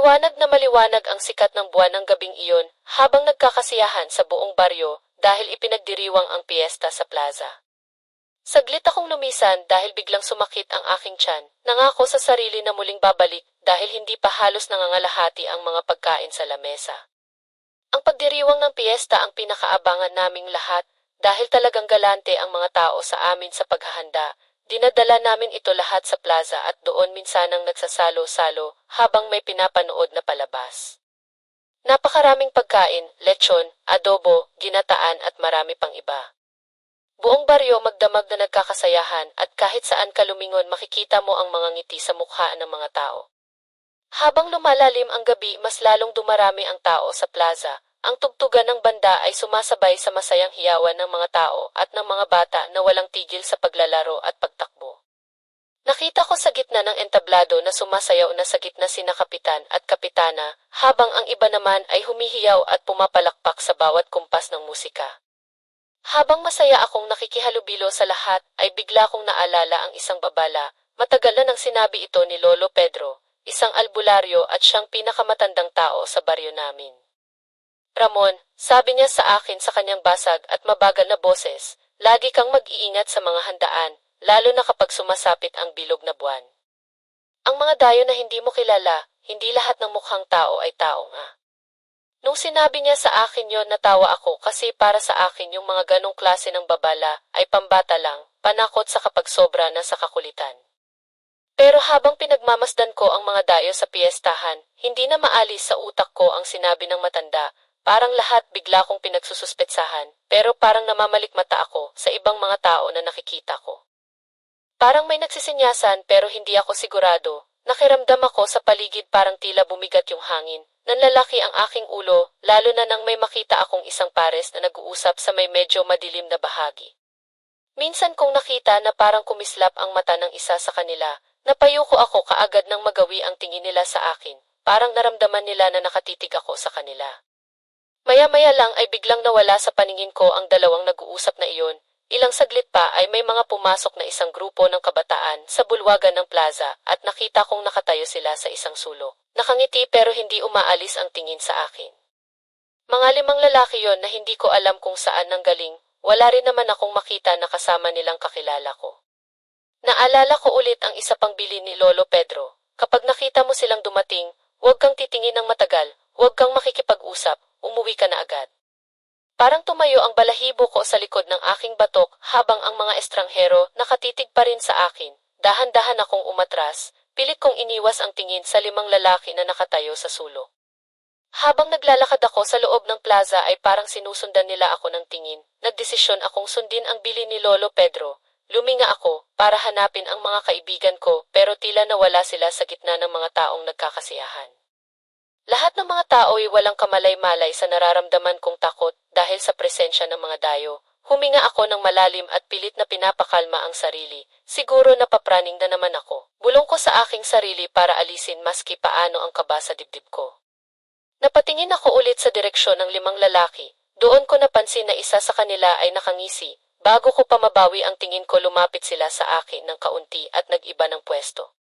Maliwanag na maliwanag ang sikat ng buwan ng gabing iyon habang nagkakasiyahan sa buong baryo dahil ipinagdiriwang ang piyesta sa plaza. Saglit akong lumisan dahil biglang sumakit ang aking tiyan. Nangako sa sarili na muling babalik dahil hindi pa halos nangangalahati ang mga pagkain sa lamesa. Ang pagdiriwang ng piyesta ang pinakaabangan naming lahat dahil talagang galante ang mga tao sa amin sa paghahanda. Dinadala namin ito lahat sa plaza at doon minsanang nagsasalo-salo habang may pinapanood na palabas. Napakaraming pagkain, lechon, adobo, ginataan at marami pang iba. Buong baryo magdamag na nagkakasayahan at kahit saan ka lumingon makikita mo ang mga ngiti sa mukha ng mga tao. Habang lumalalim ang gabi mas lalong dumarami ang tao sa plaza. Ang tugtugan ng banda ay sumasabay sa masayang hiyawan ng mga tao at ng mga bata na walang tigil sa paglalaro at pagtakbo. Nakita ko sa gitna ng entablado na sumasayaw na sa gitna sina kapitan at kapitana, habang ang iba naman ay humihiyaw at pumapalakpak sa bawat kumpas ng musika. Habang masaya akong nakikihalubilo sa lahat, ay bigla kong naalala ang isang babala. Matagal na nang sinabi ito ni Lolo Pedro, isang albularyo at siyang pinakamatandang tao sa baryo namin. Ramon, sabi niya sa akin sa kanyang basag at mabagal na boses, lagi kang mag-iingat sa mga handaan, lalo na kapag sumasapit ang bilog na buwan. Ang mga dayo na hindi mo kilala, hindi lahat ng mukhang tao ay tao nga. Nung sinabi niya sa akin yon natawa ako kasi para sa akin yung mga ganong klase ng babala ay pambata lang, panakot sa kapag sobra na sa kakulitan. Pero habang pinagmamasdan ko ang mga dayo sa piyestahan, hindi na maalis sa utak ko ang sinabi ng matanda. Parang lahat bigla kong pinagsususpetsahan, pero parang namamalikmata ako sa ibang mga tao na nakikita ko. Parang may nagsisinyasan pero hindi ako sigurado. Nakiramdam ako sa paligid parang tila bumigat yung hangin. Nanlalaki ang aking ulo, lalo na nang may makita akong isang pares na nag-uusap sa may medyo madilim na bahagi. Minsan kong nakita na parang kumislap ang mata ng isa sa kanila. Napayuko ako kaagad nang magawi ang tingin nila sa akin. Parang naramdaman nila na nakatitig ako sa kanila. Maya-maya lang ay biglang nawala sa paningin ko ang dalawang nag-uusap na iyon. Ilang saglit pa ay may mga pumasok na isang grupo ng kabataan sa bulwagan ng plaza at nakita kong nakatayo sila sa isang sulok. Nakangiti pero hindi umaalis ang tingin sa akin. Mga limang lalaki yon na hindi ko alam kung saan nanggaling. Wala rin naman akong makita na kasama nilang kakilala ko. Naalala ko ulit ang isa pang bilin ni Lolo Pedro. Kapag nakita mo silang dumating, huwag kang titingin ng matagal, huwag kang makikipag-usap. Umuwi ka na agad. Parang tumayo ang balahibo ko sa likod ng aking batok habang ang mga estranghero nakatitig pa rin sa akin. Dahan-dahan akong umatras, pilit kong iniwas ang tingin sa limang lalaki na nakatayo sa sulok. Habang naglalakad ako sa loob ng plaza ay parang sinusundan nila ako ng tingin. Nagdesisyon akong sundin ang bilin ni Lolo Pedro. Luminga ako para hanapin ang mga kaibigan ko pero tila nawala sila sa gitna ng mga taong nagkakasiyahan. Lahat ng mga tao ay walang kamalay-malay sa nararamdaman kong takot dahil sa presensya ng mga dayo. Huminga ako ng malalim at pilit na pinapakalma ang sarili. Siguro napapraning na naman ako. Bulong ko sa aking sarili para alisin maski paano ang kaba sa dibdib ko. Napatingin ako ulit sa direksyon ng limang lalaki. Doon ko napansin na isa sa kanila ay nakangisi. Bago ko pa mabawi ang tingin ko lumapit sila sa akin ng kaunti at nag-iba ng pwesto.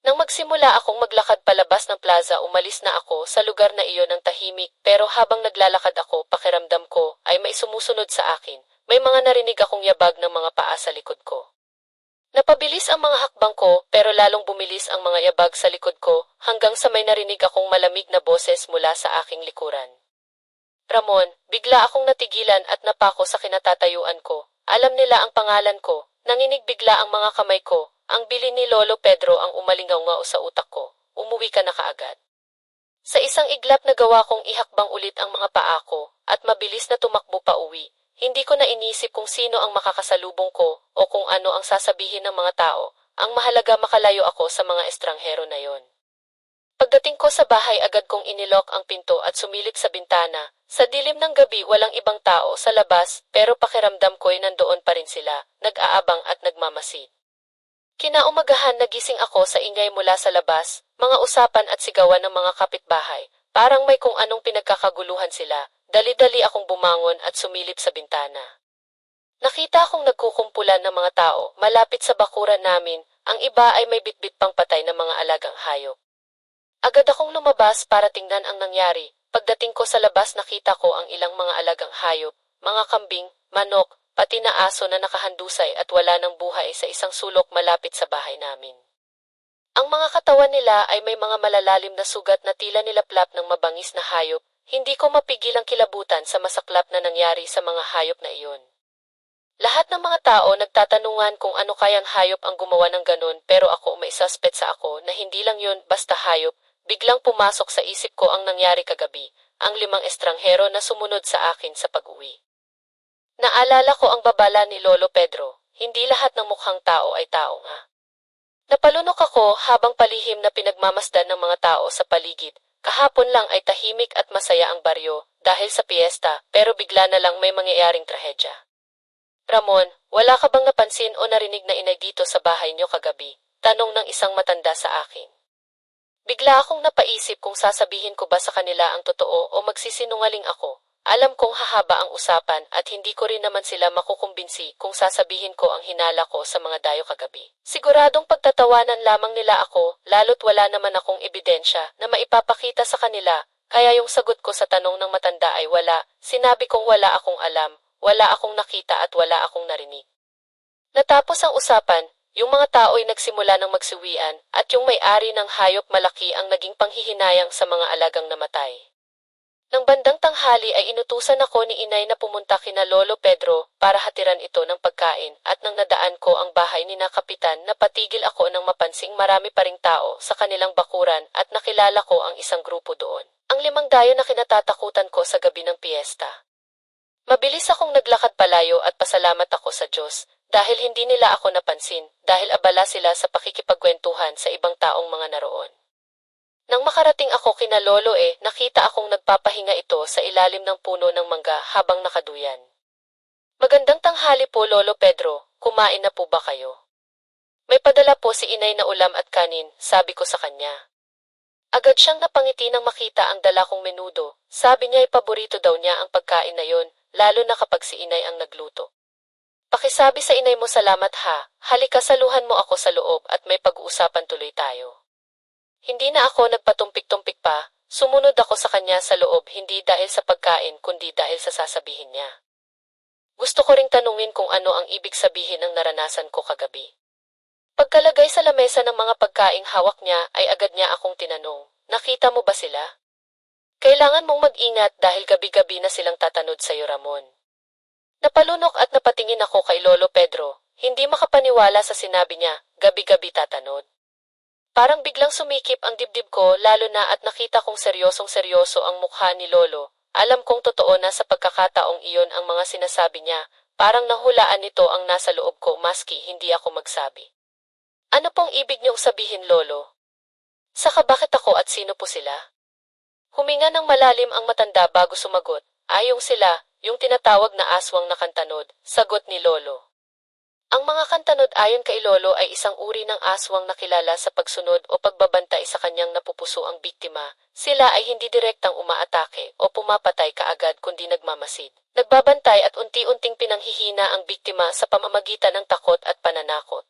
Nang magsimula akong maglakad palabas ng plaza umalis na ako sa lugar na iyon ng tahimik pero habang naglalakad ako pakiramdam ko ay may sumusunod sa akin. May mga narinig akong yabag ng mga paa sa likod ko. Napabilis ang mga hakbang ko pero lalong bumilis ang mga yabag sa likod ko hanggang sa may narinig akong malamig na boses mula sa aking likuran. Ramon, bigla akong natigilan at napako sa kinatatayuan ko. Alam nila ang pangalan ko. Nanginig bigla ang mga kamay ko. Ang bilin ni Lolo Pedro ang umalingaw-ngao sa utak ko. Umuwi ka na kaagad. Sa isang iglap na gawa kong ihakbang ulit ang mga paa ko at mabilis na tumakbo pa uwi. Hindi ko na inisip kung sino ang makakasalubong ko o kung ano ang sasabihin ng mga tao. Ang mahalaga makalayo ako sa mga estranghero na yon. Pagdating ko sa bahay agad kong inilok ang pinto at sumilip sa bintana. Sa dilim ng gabi walang ibang tao sa labas pero pakiramdam ko'y nandoon pa rin sila, nag-aabang at nagmamasid. Kinaumagahan nagising ako sa ingay mula sa labas, mga usapan at sigawan ng mga kapitbahay. Parang may kung anong pinagkakaguluhan sila. Dali-dali akong bumangon at sumilip sa bintana. Nakita akong nagkukumpulan ng mga tao malapit sa bakuran namin. Ang iba ay may bitbit pang patay na mga alagang hayop. Agad akong lumabas para tingnan ang nangyari. Pagdating ko sa labas nakita ko ang ilang mga alagang hayop, mga kambing, manok, pati na aso na nakahandusay at wala ng buhay sa isang sulok malapit sa bahay namin. Ang mga katawan nila ay may mga malalalim na sugat na tila nilaplap ng mabangis na hayop. Hindi ko mapigil ang kilabutan sa masaklap na nangyari sa mga hayop na iyon. Lahat ng mga tao nagtatanungan kung ano kayang hayop ang gumawa ng ganun pero ako may suspect sa ako na hindi lang yun basta hayop. Biglang pumasok sa isip ko ang nangyari kagabi, ang 5 estranghero na sumunod sa akin sa pag-uwi. Naalala ko ang babala ni Lolo Pedro, hindi lahat ng mukhang tao ay tao nga. Napalunok ako habang palihim na pinagmamasdan ng mga tao sa paligid. Kahapon lang ay tahimik at masaya ang baryo dahil sa piyesta pero bigla na lang may mangyayaring trahedya. Ramon, wala ka bang napansin o narinig na inay dito sa bahay niyo kagabi? Tanong ng isang matanda sa akin. Bigla akong napaisip kung sasabihin ko ba sa kanila ang totoo o magsisinungaling ako. Alam kong hahaba ang usapan at hindi ko rin naman sila makukumbinsi kung sasabihin ko ang hinala ko sa mga dayo kagabi. Siguradong pagtatawanan lamang nila ako, lalo't wala naman akong ebidensya na maipapakita sa kanila, kaya yung sagot ko sa tanong ng matanda ay wala. Sinabi kong wala akong alam, wala akong nakita at wala akong narinig. Natapos ang usapan, yung mga tao ay nagsimula ng magsiwian at yung may-ari ng hayop malaki ang naging panghihinayang sa mga alagang namatay. Nang bandang tanghali ay inutusan ako ni inay na pumunta kina Lolo Pedro para hatiran ito ng pagkain at nang nadaan ko ang bahay ni na Kapitan napatigil ako nang mapansing marami pa ring tao sa kanilang bakuran at nakilala ko ang isang grupo doon. Ang 5 dayo na kinatatakutan ko sa gabi ng piyesta. Mabilis akong naglakad palayo at pasalamat ako sa Diyos dahil hindi nila ako napansin dahil abala sila sa pakikipagkwentuhan sa ibang taong mga naroon. Nang makarating ako kina Lolo nakita akong nagpapahinga ito sa ilalim ng puno ng mangga habang nakaduyan. Magandang tanghali po Lolo Pedro, kumain na po ba kayo? May padala po si inay na ulam at kanin, sabi ko sa kanya. Agad siyang napangiti nang makita ang dala kong menudo, sabi niya ay paborito daw niya ang pagkain na yon, lalo na kapag si inay ang nagluto. Pakisabi sa inay mo salamat ha, halika saluhan mo ako sa loob at may pag-uusapan tuloy tayo. Hindi na ako nagpatumpik-tumpik pa, sumunod ako sa kanya sa loob hindi dahil sa pagkain kundi dahil sa sasabihin niya. Gusto ko ring tanungin kung ano ang ibig sabihin ng naranasan ko kagabi. Pagkalagay sa lamesa ng mga pagkaing hawak niya ay agad niya akong tinanong, nakita mo ba sila? Kailangan mong mag-ingat dahil gabi-gabi na silang tatanod sa iyo Ramon. Napalunok at napatingin ako kay Lolo Pedro, hindi makapaniwala sa sinabi niya, gabi-gabi tatanod. Parang biglang sumikip ang dibdib ko lalo na at nakita kong seryosong-seryoso ang mukha ni Lolo. Alam kong totoo na sa pagkakataong iyon ang mga sinasabi niya, parang nahulaan nito ang nasa loob ko maski hindi ako magsabi. Ano pong ibig niyong sabihin Lolo? Saka bakit ako at sino po sila? Huminga ng malalim ang matanda bago sumagot, ayong sila, yung tinatawag na aswang na kantanod, sagot ni Lolo. Ang mga kantanod ayon kay Lolo ay isang uri ng aswang na kilala sa pagsunod o pagbabantay sa kanyang napupuso ang biktima. Sila ay hindi direktang umaatake o pumapatay kaagad kundi nagmamasid. Nagbabantay at unti-unting pinanghihina ang biktima sa pamamagitan ng takot at pananakot.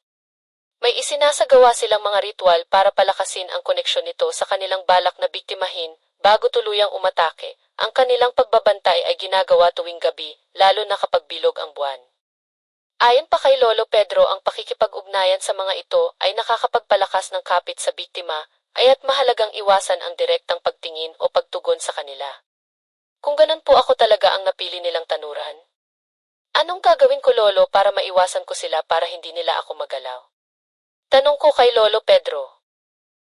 May isinasagawa silang mga ritual para palakasin ang koneksyon nito sa kanilang balak na biktimahin bago tuluyang umatake. Ang kanilang pagbabantay ay ginagawa tuwing gabi, lalo na kapag bilog ang buwan. Ayon pa kay Lolo Pedro ang pakikipag-ugnayan sa mga ito ay nakakapagpalakas ng kapit sa biktima, aya't mahalagang iwasan ang direktang pagtingin o pagtugon sa kanila. Kung ganun po ako talaga ang napili nilang tanuran. Anong gagawin ko Lolo para maiwasan ko sila para hindi nila ako magalaw? Tanong ko kay Lolo Pedro.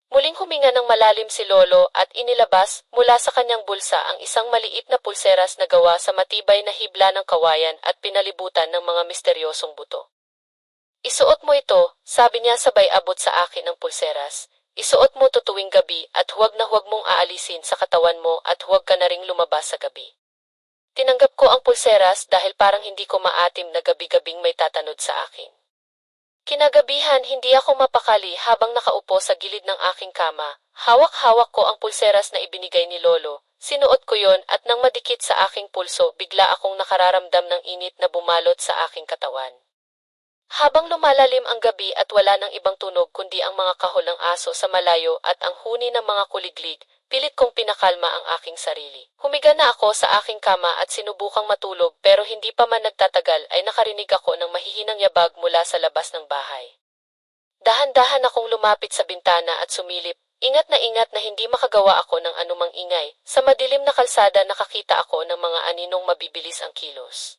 Muling huminga ng malalim si Lolo at inilabas mula sa kanyang bulsa ang isang maliit na pulseras na gawa sa matibay na hibla ng kawayan at pinalibutan ng mga misteryosong buto. Isuot mo ito, sabi niya sabay abot sa akin ang pulseras. Isuot mo to tuwing gabi at huwag na huwag mong aalisin sa katawan mo at huwag ka na ring lumabas sa gabi. Tinanggap ko ang pulseras dahil parang hindi ko maatim na gabi-gabing may tatanod sa akin. Kinagabihan hindi ako mapakali habang nakaupo sa gilid ng aking kama. Hawak-hawak ko ang pulseras na ibinigay ni Lolo. Sinuot ko yon at nang madikit sa aking pulso, bigla akong nakararamdam ng init na bumalot sa aking katawan. Habang lumalalim ang gabi at wala ng ibang tunog kundi ang mga kahol ng aso sa malayo at ang huni ng mga kuliglig, pilit kong pinakalma ang aking sarili. Humiga na ako sa aking kama at sinubukang matulog pero hindi pa man nagtatagal ay nakarinig ako ng mahihinang yabag mula sa labas ng bahay. Dahan-dahan akong lumapit sa bintana at sumilip, ingat na hindi makagawa ako ng anumang ingay. Sa madilim na kalsada nakakita ako ng mga aninong mabibilis ang kilos.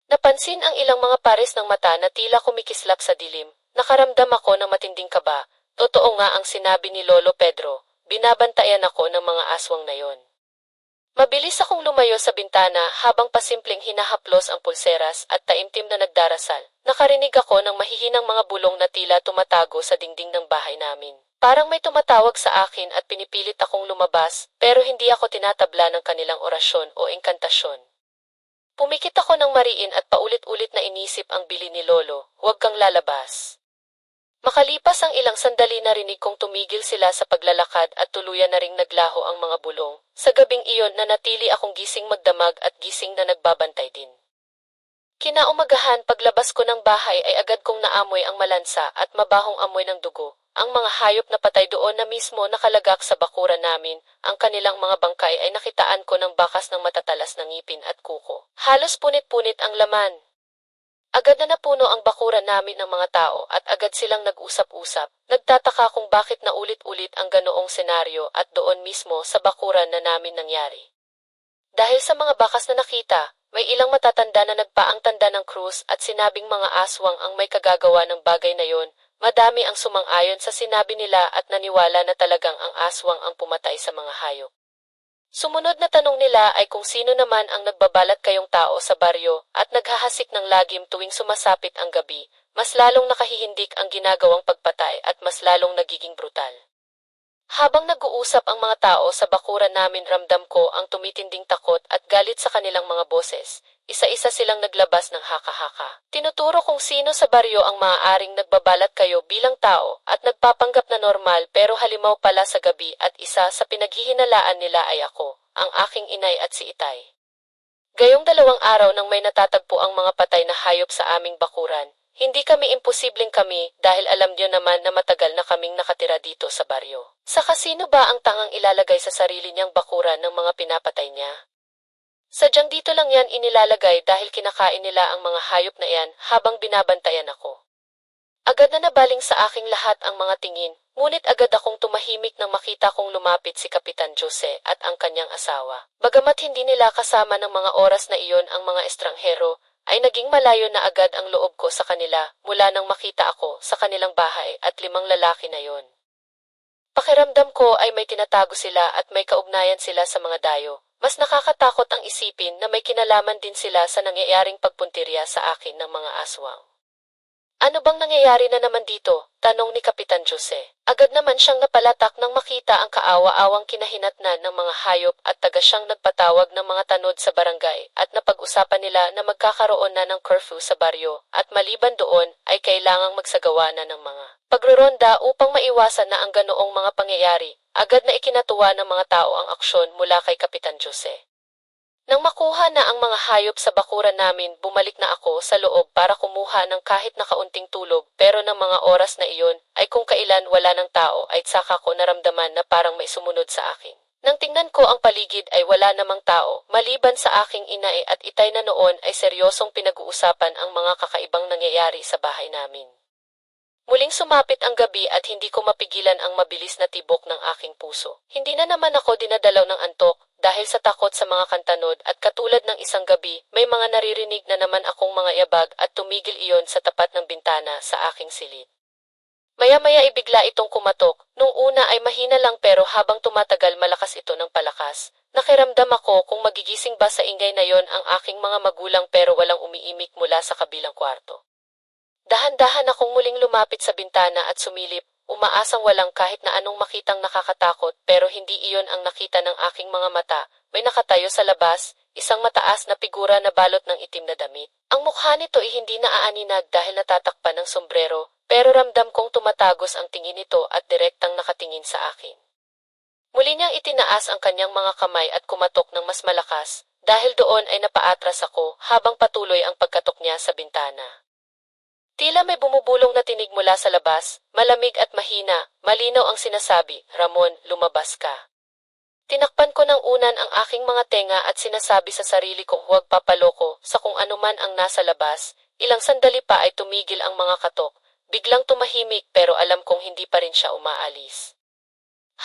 Napansin ang ilang mga pares ng mata na tila kumikislap sa dilim. Nakaramdam ako ng matinding kaba. Totoo nga ang sinabi ni Lolo Pedro, binabantayan ako ng mga aswang na yon. Mabilis akong lumayo sa bintana habang pasimpleng hinahaplos ang pulseras at taimtim na nagdarasal. Nakarinig ako ng mahihinang mga bulong na tila tumatago sa dingding ng bahay namin. Parang may tumatawag sa akin at pinipilit akong lumabas pero hindi ako tinatabla ng kanilang orasyon o engkantasyon. Pumikit ako ng mariin at paulit-ulit na inisip ang bili ni Lolo, huwag kang lalabas. Makalipas ang ilang sandali narinig kong tumigil sila sa paglalakad at tuluyan na ring naglaho ang mga bulong. Sa gabing iyon nanatili akong gising magdamag at gising na nagbabantay din. Kinaumagahan paglabas ko ng bahay ay agad kong naamoy ang malansa at mabahong amoy ng dugo. Ang mga hayop na patay doon na mismo nakalagak sa bakuran namin, ang kanilang mga bangkay ay nakitaan ko ng bakas ng matatalas na ngipin at kuko. Halos punit-punit ang laman. Agad na napuno ang bakuran namin ng mga tao at agad silang nag-usap-usap. Nagtataka kung bakit naulit-ulit ang ganoong senaryo at doon mismo sa bakuran na namin nangyari. Dahil sa mga bakas na nakita, may ilang matatanda na nagpaang tanda ng krus at sinabing mga aswang ang may kagagawa ng bagay na yon. Madami ang sumang-ayon sa sinabi nila at naniwala na talagang ang aswang ang pumatay sa mga hayop. Sumunod na tanong nila ay kung sino naman ang nagbabalat kayong tao sa baryo at naghahasik ng lagim tuwing sumasapit ang gabi, mas lalong nakahihindik ang ginagawang pagpatay at mas lalong nagiging brutal. Habang nag-uusap ang mga tao sa bakuran namin ramdam ko ang tumitinding takot at galit sa kanilang mga boses. Isa-isa silang naglabas ng haka-haka. Tinuturo kung sino sa baryo ang maaaring nagbabalat kayo bilang tao at nagpapanggap na normal pero halimaw pala sa gabi at isa sa pinaghihinalaan nila ay ako, ang aking inay at si Itay. Gayong 2 araw nang may natatagpo ang mga patay na hayop sa aming bakuran, hindi kami imposibleng kami dahil alam niyo naman na matagal na kaming nakatira dito sa baryo. Saka sino ba ang tangang ilalagay sa sarili niyang bakuran ng mga pinapatay niya? Sadyang dito lang yan inilalagay dahil kinakain nila ang mga hayop na yan habang binabantayan ako. Agad na nabaling sa aking lahat ang mga tingin, ngunit agad akong tumahimik nang makita kong lumapit si Kapitan Jose at ang kanyang asawa. Bagamat hindi nila kasama ng mga oras na iyon ang mga estranghero, ay naging malayo na agad ang loob ko sa kanila mula nang makita ako sa kanilang bahay at 5 lalaki na yon. Pakiramdam ko ay may tinatago sila at may kaugnayan sila sa mga dayo. Mas nakakatakot ang isipin na may kinalaman din sila sa nangyayaring pagpuntirya sa akin ng mga aswang. Ano bang nangyayari na naman dito? Tanong ni Kapitan Jose. Agad naman siyang napalatak nang makita ang kaawa-awang kinahinatnan ng mga hayop at taga siyang nagpatawag ng mga tanod sa barangay at napag-usapan nila na magkakaroon na ng curfew sa baryo at maliban doon ay kailangang magsagawa na ng mga pagroronda upang maiwasan na ang ganoong mga pangyayari. Agad na ikinatuwa ng mga tao ang aksyon mula kay Kapitan Jose. Nang makuha na ang mga hayop sa bakuran namin, bumalik na ako sa loob para kumuha ng kahit na kaunting tulog pero ng mga oras na iyon ay kung kailan wala ng tao ay tsaka ko naramdaman na parang may sumunod sa akin. Nang tingnan ko ang paligid ay wala namang tao, maliban sa aking inay at itay na noon ay seryosong pinag-uusapan ang mga kakaibang nangyayari sa bahay namin. Muling sumapit ang gabi at hindi ko mapigilan ang mabilis na tibok ng aking puso. Hindi na naman ako dinadalaw ng antok dahil sa takot sa mga kantanod at katulad ng isang gabi, may mga naririnig na naman akong mga yabag at tumigil iyon sa tapat ng bintana sa aking silid. Maya-maya ibigla itong kumatok. Nung una ay mahina lang pero habang tumatagal malakas ito ng palakas. Nakiramdam ako kung magigising ba sa ingay na yon ang aking mga magulang pero walang umiimik mula sa kabilang kwarto. Dahan-dahan akong muling lumapit sa bintana at sumilip, umaasang walang kahit na anong makitang nakakatakot pero hindi iyon ang nakita ng aking mga mata. May nakatayo sa labas, isang mataas na figura na balot ng itim na damit. Ang mukha nito ay hindi naaaninag dahil natatakpan ng sombrero, pero ramdam kong tumatagos ang tingin nito at direktang nakatingin sa akin. Muli niyang itinaas ang kanyang mga kamay at kumatok ng mas malakas, dahil doon ay napaatras ako habang patuloy ang pagkatok niya sa bintana. Tila may bumubulong na tinig mula sa labas, malamig at mahina, malinaw ang sinasabi, "Ramon, lumabas ka." Tinakpan ko ng unan ang aking mga tenga at sinasabi sa sarili kong huwag papaloko sa kung anuman ang nasa labas. Ilang sandali pa ay tumigil ang mga katok. Biglang tumahimik pero alam kong hindi pa rin siya umaalis.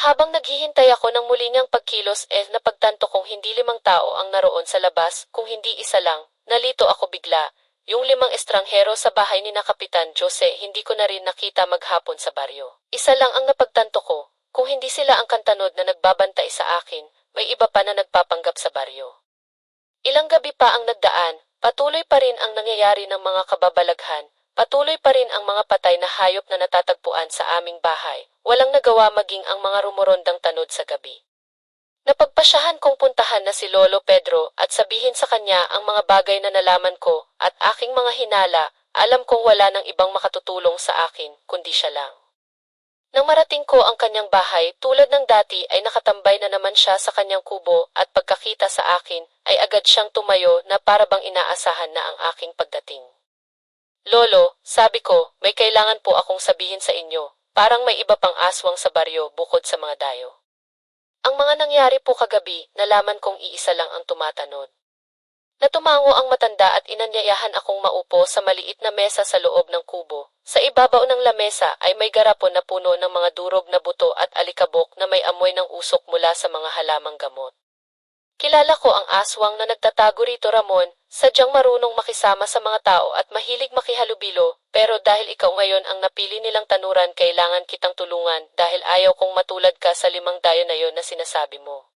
Habang naghihintay ako ng muli niyang pagkilos napagtanto kong hindi 5 tao ang naroon sa labas, kung hindi isa lang. Nalito ako bigla. Yung 5 estranghero sa bahay ni na Kapitan Jose hindi ko na rin nakita maghapon sa baryo. Isa lang ang napagtanto ko. Kung hindi sila ang kantanod na nagbabantay sa akin, may iba pa na nagpapanggap sa baryo. Ilang gabi pa ang nagdaan, patuloy pa rin ang nangyayari ng mga kababalaghan, patuloy pa rin ang mga patay na hayop na natatagpuan sa aming bahay, walang nagawa maging ang mga rumorondang tanod sa gabi. Napagpasyahan kong puntahan na si Lolo Pedro at sabihin sa kanya ang mga bagay na nalaman ko at aking mga hinala, alam kong wala ng ibang makatutulong sa akin, kundi siya lang. Nang marating ko ang kanyang bahay, tulad ng dati ay nakatambay na naman siya sa kanyang kubo at pagkakita sa akin ay agad siyang tumayo na para bang inaasahan na ang aking pagdating. "Lolo," sabi ko, "may kailangan po akong sabihin sa inyo, parang may iba pang aswang sa baryo bukod sa mga dayo." Ang mga nangyari po kagabi, nalaman kong iisa lang ang tumatanod. Natumango ang matanda at inanyayahan akong maupo sa maliit na mesa sa loob ng kubo. Sa ibabaw ng lamesa ay may garapon na puno ng mga durog na buto at alikabok na may amoy ng usok mula sa mga halamang gamot. "Kilala ko ang aswang na nagtatago rito, Ramon, sadyang marunong makisama sa mga tao at mahilig makihalubilo, pero dahil ikaw ngayon ang napili nilang tanuran, kailangan kitang tulungan dahil ayaw kong matulad ka sa 5 dayo na yon na sinasabi mo."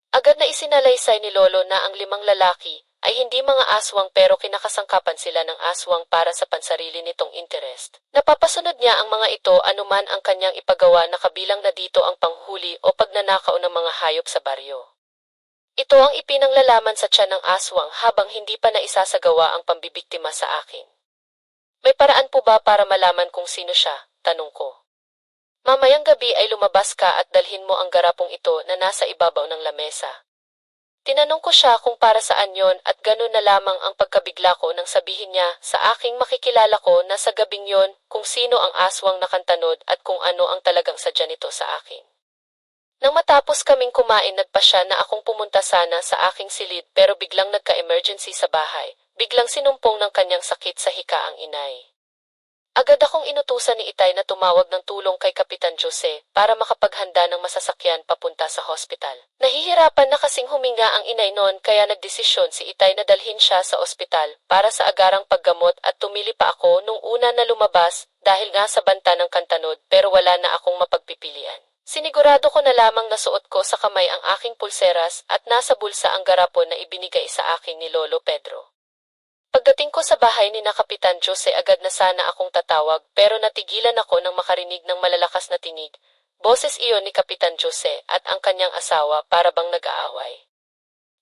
Agad na isinalaysay ni Lolo na ang 5 lalaki ay hindi mga aswang pero kinakasangkapan sila ng aswang para sa pansarili nitong interest. Napapasunod niya ang mga ito anuman ang kanyang ipagawa na kabilang na dito ang panghuli o pagnanakaw ng mga hayop sa baryo. Ito ang ipinanglalaman sa tiyan ng aswang habang hindi pa naisasagawa ang pambibiktima sa akin. "May paraan po ba para malaman kung sino siya?" tanong ko. "Mamayang gabi ay lumabas ka at dalhin mo ang garapong ito na nasa ibabaw ng lamesa." Tinanong ko siya kung para saan yon at ganun na lamang ang pagkabigla ko nang sabihin niya sa aking makikilala ko na sa gabing yon kung sino ang aswang nakantanod at kung ano ang talagang sadya nito sa akin. Nang matapos kaming kumain, nagpasya na akong pumunta sana sa aking silid pero biglang nagka-emergency sa bahay. Biglang sinumpong ng kanyang sakit sa hika ang inay. Agad akong inutusan ni Itay na tumawag ng tulong kay Kapitan Jose para makapaghanda ng masasakyan papunta sa hospital. Nahihirapan na kasing huminga ang inay noon kaya nagdesisyon si Itay na dalhin siya sa ospital para sa agarang paggamot at tumili pa ako nung una na lumabas dahil nga sa banta ng kantanod pero wala na akong mapagpipilian. Sinigurado ko na lamang nasuot ko sa kamay ang aking pulseras at nasa bulsa ang garapon na ibinigay sa akin ni Lolo Pedro. Pagdating ko sa bahay ni na Kapitan Jose, agad na sana akong tatawag pero natigilan ako nang makarinig ng malalakas na tinig. Boses iyon ni Kapitan Jose at ang kanyang asawa para bang nag-aaway.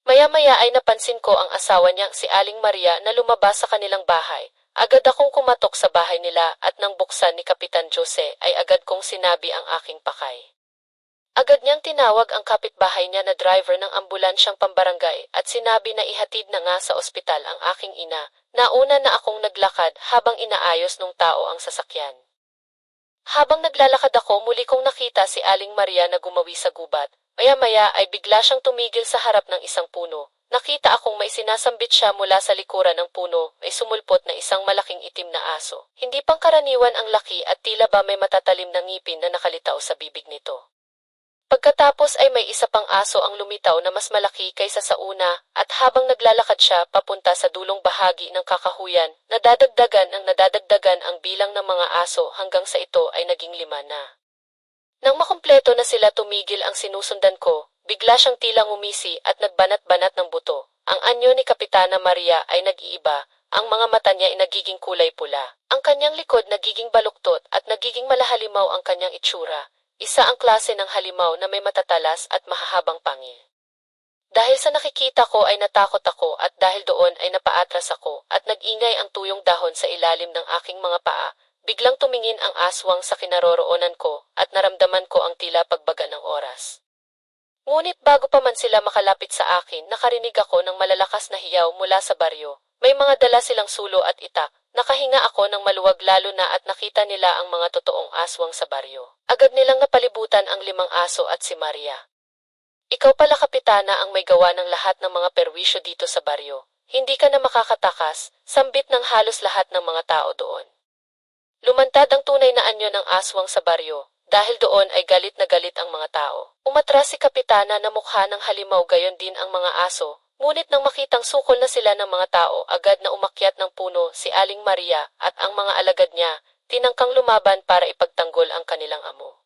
Maya-maya ay napansin ko ang asawa niyang si Aling Maria na lumabas sa kanilang bahay. Agad akong kumatok sa bahay nila at nang buksan ni Kapitan Jose ay agad kong sinabi ang aking pakay. Agad niyang tinawag ang kapitbahay niya na driver ng ambulansyang pambarangay at sinabi na ihatid na nga sa ospital ang aking ina. Nauna na akong naglakad habang inaayos nung tao ang sasakyan. Habang naglalakad ako, muli kong nakita si Aling Maria na gumawi sa gubat. Maya-maya ay bigla siyang tumigil sa harap ng isang puno. Nakita akong may sinasambit siya mula sa likuran ng puno, may sumulpot na isang malaking itim na aso. Hindi pangkaraniwan ang laki at tila ba may matatalim na ngipin na nakalitaw sa bibig nito. Pagkatapos ay may isa pang aso ang lumitaw na mas malaki kaysa sa una at habang naglalakad siya papunta sa dulong bahagi ng kakahuyan, nadadagdagan ang bilang ng mga aso hanggang sa ito ay naging 5 na. Nang makumpleto na sila, tumigil ang sinusundan ko, bigla siyang tila ngumisi at nagbanat-banat ng buto. Ang anyo ni Kapitana Maria ay nag-iiba, ang mga mata niya ay nagiging kulay pula. Ang kanyang likod nagiging baluktot at nagiging malahalimaw ang kanyang itsura. Isa ang klase ng halimaw na may matatalas at mahahabang pangil. Dahil sa nakikita ko ay natakot ako at dahil doon ay napaatras ako at nag-ingay ang tuyong dahon sa ilalim ng aking mga paa. Biglang tumingin ang aswang sa kinaroroonan ko at naramdaman ko ang tila pagbaga ng oras. Ngunit bago pa man sila makalapit sa akin, nakarinig ako ng malalakas na hiyaw mula sa baryo. May mga dala silang sulo at itak. nakahinga ako ng maluwag lalo na at nakita nila ang mga totoong aswang sa baryo. Agad nilang napalibutan ang 5 aso at si Maria. Ikaw pala kapitana ang may gawa ng lahat ng mga perwisyo dito sa baryo. Hindi ka na makakatakas, sambit ng halos lahat ng mga tao doon. Lumantad ang tunay na anyo ng aswang sa baryo, dahil doon ay galit na galit ang mga tao. Umatras si kapitana na mukha ng halimaw gayon din ang mga aso, ngunit nang makitang sukol na sila ng mga tao, agad na umakyat ng puno si Aling Maria at ang mga alagad niya, tinangkang lumaban para ipagtanggol ang kanilang amo.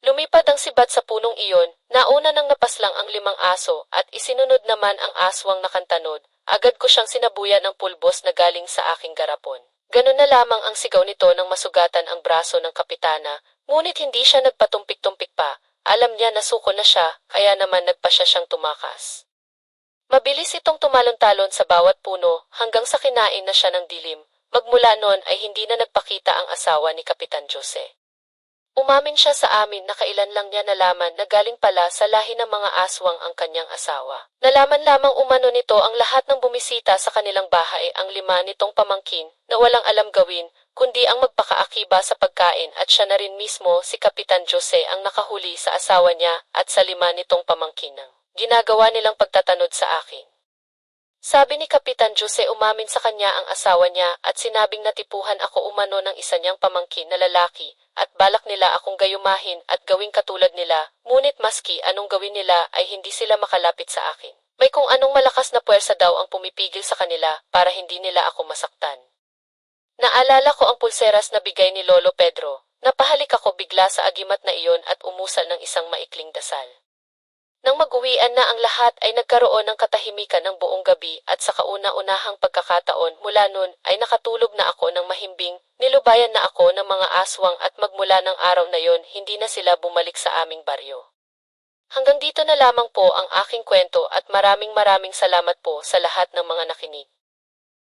Lumipad ang sibat sa punong iyon, nauna nang napaslang ang 5 aso at isinunod naman ang aswang nakantanod, agad ko siyang sinabuyan ng pulbos na galing sa aking garapon. Ganun na lamang ang sigaw nito nang masugatan ang braso ng kapitana, ngunit hindi siya nagpatumpik-tumpik pa, alam niya na suko na siya, kaya naman nagpa siyang tumakas. Mabilis itong tumalon-talon sa bawat puno hanggang sa kinain na siya ng dilim, magmula noon ay hindi na nagpakita ang asawa ni Kapitan Jose. Umamin siya sa amin na kailan lang niya nalaman na galing pala sa lahi ng mga aswang ang kanyang asawa. Nalaman lamang umano nito ang lahat ng bumisita sa kanilang bahay ang 5 nitong pamangkin na walang alam gawin, kundi ang magpakaakiba sa pagkain at siya na rin mismo si Kapitan Jose ang nakahuli sa asawa niya at sa 5 nitong pamangkin ng ginagawa nilang pagtatanod sa akin. Sabi ni Kapitan Jose umamin sa kanya ang asawa niya at sinabing natipuhan ako umano ng isa niyang pamangkin na lalaki at balak nila akong gayumahin at gawing katulad nila, ngunit maski anong gawin nila ay hindi sila makalapit sa akin. May kung anong malakas na puwersa daw ang pumipigil sa kanila para hindi nila ako masaktan. Naalala ko ang pulseras na bigay ni Lolo Pedro, napahalik ako bigla sa agimat na iyon at umusal ng isang maikling dasal. Nang mag-uwian na ang lahat ay nagkaroon ng katahimikan ng buong gabi at sa kauna-unahang pagkakataon mula nun ay nakatulog na ako ng mahimbing, nilubayan na ako ng mga aswang at magmula ng araw na yon hindi na sila bumalik sa aming baryo. Hanggang dito na lamang po ang aking kwento at maraming salamat po sa lahat ng mga nakinig.